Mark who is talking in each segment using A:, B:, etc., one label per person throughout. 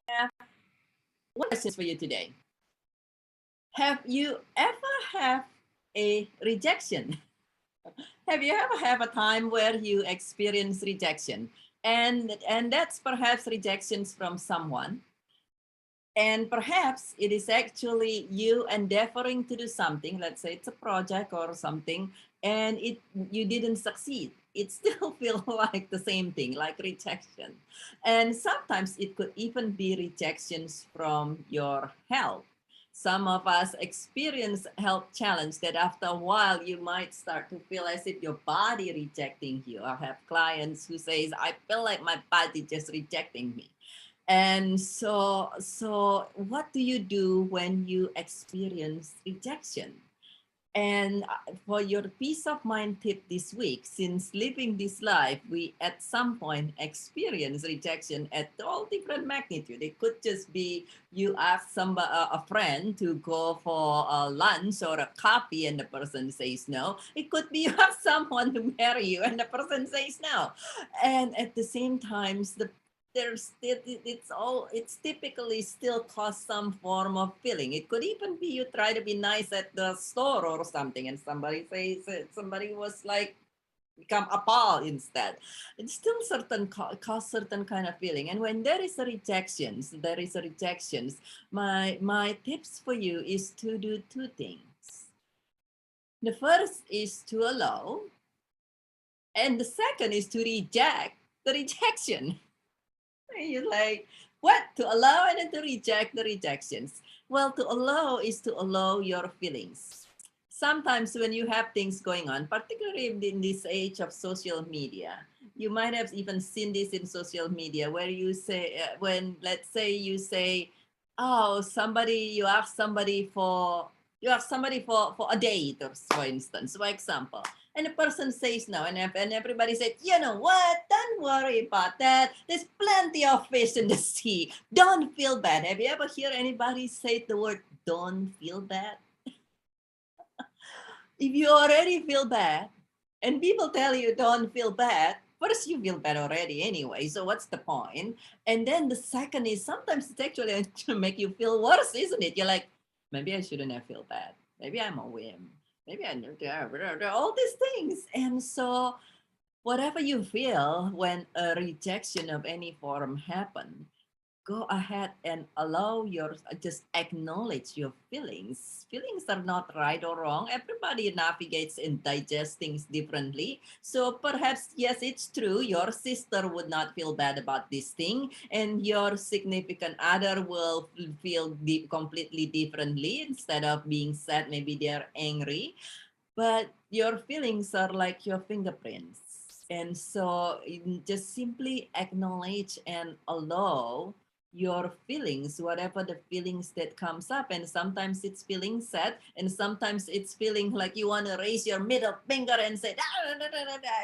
A: have one question for you today. Have you ever have a rejection? Have you ever have a time where you experience rejection? And that's perhaps rejections from someone. And perhaps it is actually you endeavoring to do something, let's say it's a project or something, and you didn't succeed. It still feels like the same thing, like rejection. And sometimes it could even be rejections from your health. Some of us experience health challenge that after a while you might start to feel as if your body rejecting you. I have clients who says, I feel like my body just rejecting me. And so what do you do when you experience rejection? And for your peace of mind tip this week, since living this life, we at some point experience rejection at all different magnitude. It could just be you ask somebody, a friend to go for a lunch or a coffee and the person says no. It could be you have someone to marry you and the person says no. And at the same time, it's typically still cause some form of feeling. It could even be you try to be nice at the store or something and somebody was like become appalled instead. It's still cause certain kind of feeling. And when there is a rejections, my tips for you is to do two things. The first is to allow, and the second is to reject the rejection. You're like, what? To allow and then to reject the rejections. Well, to allow is to allow your feelings. Sometimes when you have things going on, particularly in this age of social media, you might have even seen this in social media where you say, when let's say you say, oh, you ask somebody for a date, or for instance, for example, and the person says no, and everybody said, you know what, don't worry about that. There's plenty of fish in the sea. Don't feel bad. Have you ever heard anybody say the word don't feel bad? If you already feel bad, and people tell you don't feel bad, first you feel bad already anyway, so what's the point? And then the second is sometimes it's actually to make you feel worse, isn't it? You're like, maybe I shouldn't have feel bad. Maybe I'm a whim. Maybe I know all these things. And so whatever you feel when a rejection of any form happen, go ahead and allow just acknowledge your feelings. Feelings are not right or wrong. Everybody navigates and digests things differently. So perhaps, yes, it's true, your sister would not feel bad about this thing, and your significant other will feel completely differently. Instead of being sad, maybe they're angry, but your feelings are like your fingerprints. And so just simply acknowledge and allow your feelings, whatever the feelings that comes up. And sometimes it's feeling sad, and sometimes it's feeling like you want to raise your middle finger and say,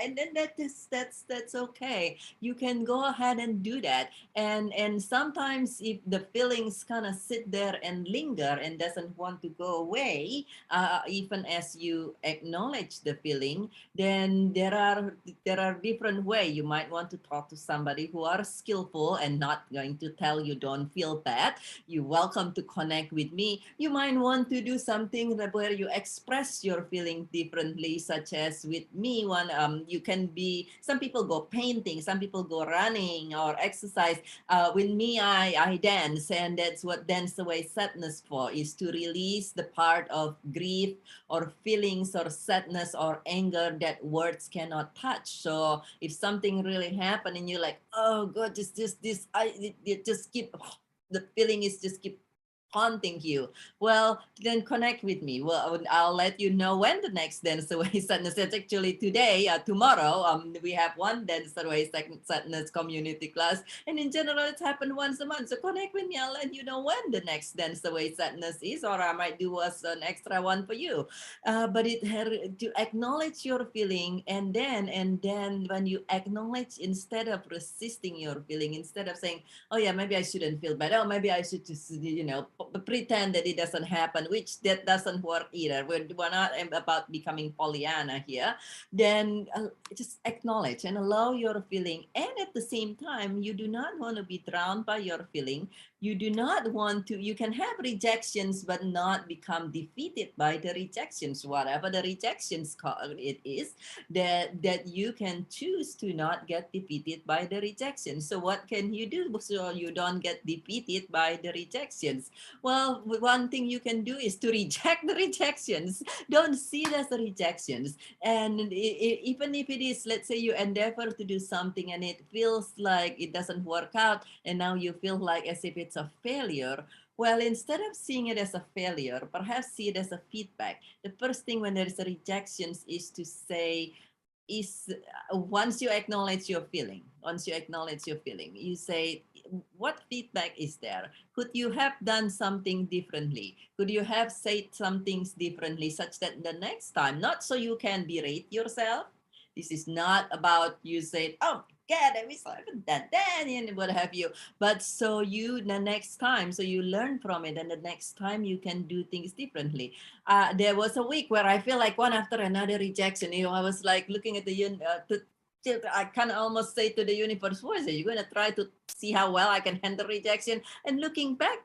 A: and then that's okay. You can go ahead and do that. And sometimes if the feelings kind of sit there and linger and doesn't want to go away, even as you acknowledge the feeling, then there are different ways. You might want to talk to somebody who are skillful and not going to tell you don't feel bad. You're welcome to connect with me. You might want to do something where you express your feeling differently, such as with me. You can be. Some people go painting, some people go running or exercise. With me, I dance, and that's what Dance Away Sadness for, is to release the part of grief or feelings or sadness or anger that words cannot touch. So if something really happened and you're like, oh God, it just keep, the feeling is just keep haunting you, well, then connect with me. Well, I'll let you know when the next Dance Away Sadness. It's actually today, tomorrow. We have one Dance Away Sadness community class, and in general, it's happened once a month. So connect with me. I'll let you know when the next Dance Away Sadness is, or I might do an extra one for you. But it had to acknowledge your feeling, and then when you acknowledge, instead of resisting your feeling, instead of saying, oh yeah, maybe I shouldn't feel bad, oh maybe I should just pretend that it doesn't happen, which that doesn't work either. We're not about becoming Pollyanna here. Then just acknowledge and allow your feeling. And at the same time, you do not want to be drowned by your feeling. You do not want to, you can have rejections, but not become defeated by the rejections, whatever the rejections it is, that you can choose to not get defeated by the rejection. So what can you do so you don't get defeated by the rejections? Well, one thing you can do is to reject the rejections. Don't see it as the rejections. And even if it is, let's say you endeavor to do something and it feels like it doesn't work out, and now you feel like as if it's a failure. Well, instead of seeing it as a failure, perhaps see it as a feedback. The first thing when there is a rejections is to say, is once you acknowledge your feeling, you say, what feedback is there? Could you have done something differently? Could you have said some things differently such that the next time, not so you can berate yourself. This is not about you say, oh, God, I wish I haven't done that and what have you. But so you, the next time, so you learn from it, and the next time you can do things differently. There was a week where I feel like one after another rejection. I was like looking at I can almost say to the universe, what is it? You're going to try to see how well I can handle rejection. And looking back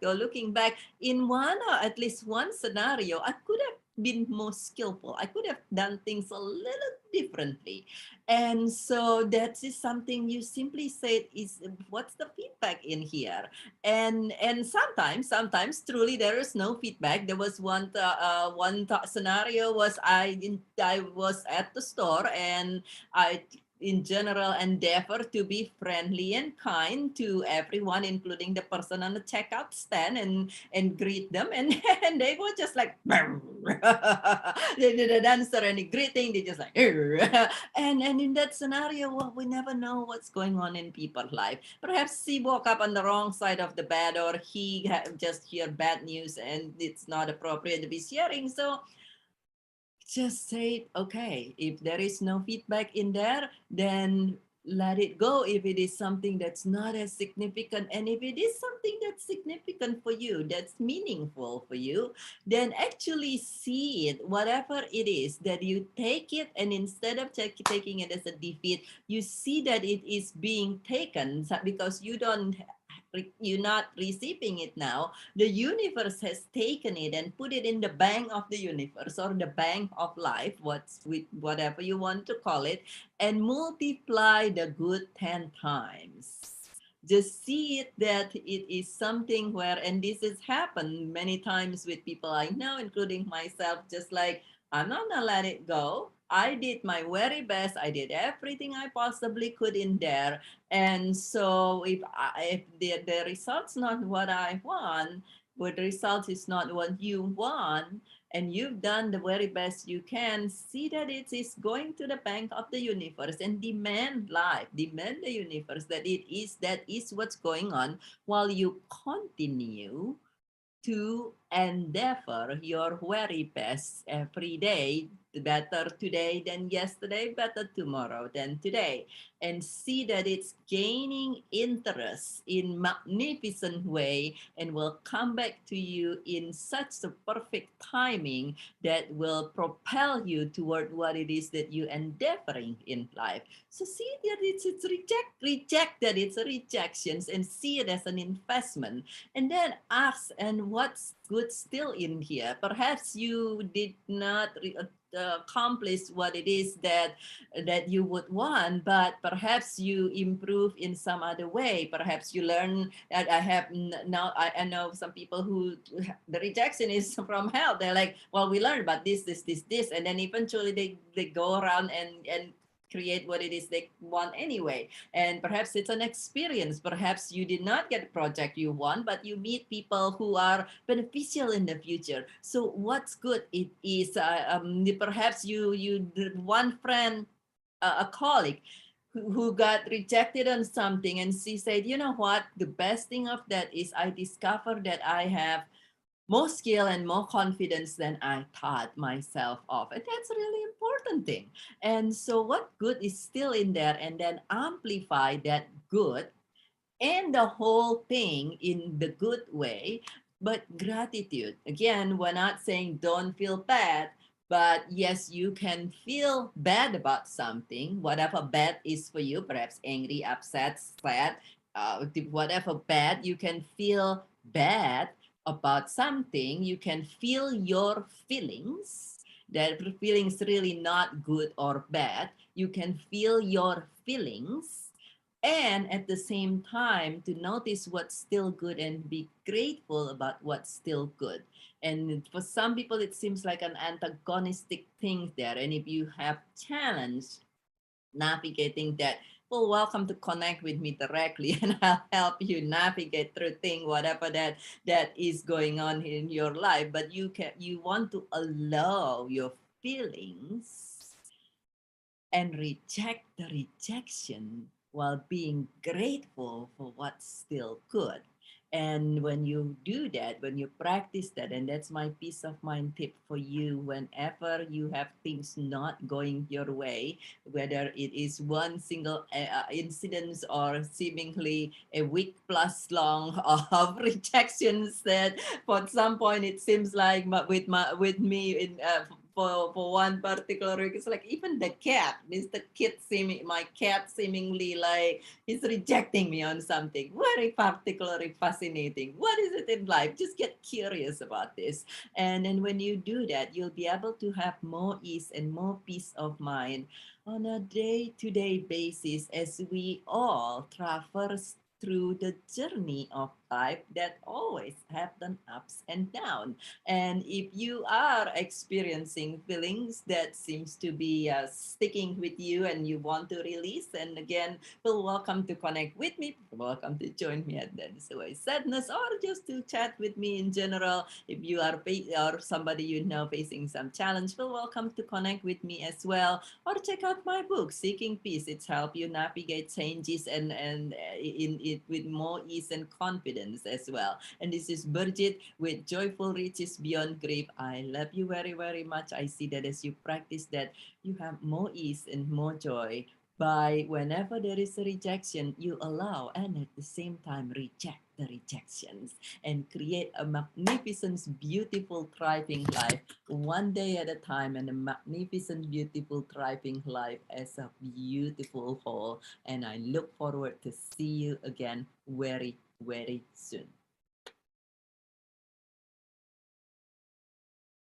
A: in one, at least one scenario, I could have been more skillful. I could have done things a little differently. And so that is something you simply said is, what's the feedback in here? And sometimes truly there is no feedback. There was scenario was I was at the store, and I in general endeavor to be friendly and kind to everyone, including the person on the checkout stand, and greet them, and, and they were just like they didn't answer any greeting. They just like and in that scenario, well, we never know what's going on in people's life. Perhaps he woke up on the wrong side of the bed, or he just hear bad news and it's not appropriate to be sharing. So just say, okay, if there is no feedback in there, then let it go if it is something that's not as significant. And if it is something that's significant for you, that's meaningful for you, then actually see it, whatever it is, that you take it, and instead of taking it as a defeat, you see that it is being taken, because you're not receiving it now. The universe has taken it and put it in the bank of the universe, or the bank of life, whatever you want to call it, and multiply the good 10 times. Just see it that it is something where, and this has happened many times with people I know, including myself, just like, I'm not gonna let it go. I did my very best. I did everything I possibly could in there. And so if the result's not what I want, but the result is not what you want, and you've done the very best you can, see that it is going to the bank of the universe, and demand the universe that is what's going on, while you continue to endeavor your very best every day. Better today than yesterday, better tomorrow than today. And see that it's gaining interest in magnificent way, and will come back to you in such a perfect timing that will propel you toward what it is that you endeavoring in life. So see that it's reject that it's a rejections, and see it as an investment. And then ask, and what's good still in here? Perhaps you did not accomplish what it is that you would want, but perhaps you improve in some other way. Perhaps you learn that I know some people who the rejection is from hell. They're like, well, we learned about this, and then eventually they go around and create what it is they want anyway. And perhaps it's an experience. Perhaps you did not get the project you want, but you meet people who are beneficial in the future. So what's good it is, perhaps one friend, a colleague who got rejected on something, and she said, you know what, the best thing of that is I discovered that I have more skill and more confidence than I thought myself of. And that's a really important thing. And so what good is still in there, and then amplify that good and the whole thing in the good way, but gratitude. Again, we're not saying don't feel bad, but yes, you can feel bad about something, whatever bad is for you, perhaps angry, upset, sad, whatever bad, you can feel bad about something. You can feel your feelings. That feelings really not good or bad. You can feel your feelings, and at the same time to notice what's still good and be grateful about what's still good. And for some people it seems like an antagonistic thing there, and if you have challenge navigating that, well, welcome to connect with me directly and I'll help you navigate through thing whatever that is going on in your life. But you want to allow your feelings and reject the rejection while being grateful for what's still good. And when you do that, when you practice that, and that's my peace of mind tip for you, whenever you have things not going your way, whether it is one single incident or seemingly a week plus long of rejections, that for some point it seems like with me in for one particular week. It's like even the cat, Mr. Kid seeming my cat seemingly like he's rejecting me on something. Very particularly fascinating. What is it in life? Just get curious about this. And then when you do that, you'll be able to have more ease and more peace of mind on a day-to-day basis as we all traverse through the journey of life that always have the ups and downs. And if you are experiencing feelings that seems to be sticking with you and you want to release, and again, feel welcome to connect with me. Welcome to join me at Dance Away Sadness, or just to chat with me in general. If you are or somebody you know facing some challenge, feel welcome to connect with me as well. Or check out my book, Seeking Peace. It's help you navigate changes and in it with more ease and confidence as well. And this is Birgit with Joyful Riches Beyond Grief. I love you very, very much. I see that as you practice that, you have more ease and more joy by whenever there is a rejection, you allow and at the same time reject the rejections and create a magnificent, beautiful, thriving life one day at a time, and a magnificent, beautiful, thriving life as a beautiful whole. And I look forward to see you again very, very soon.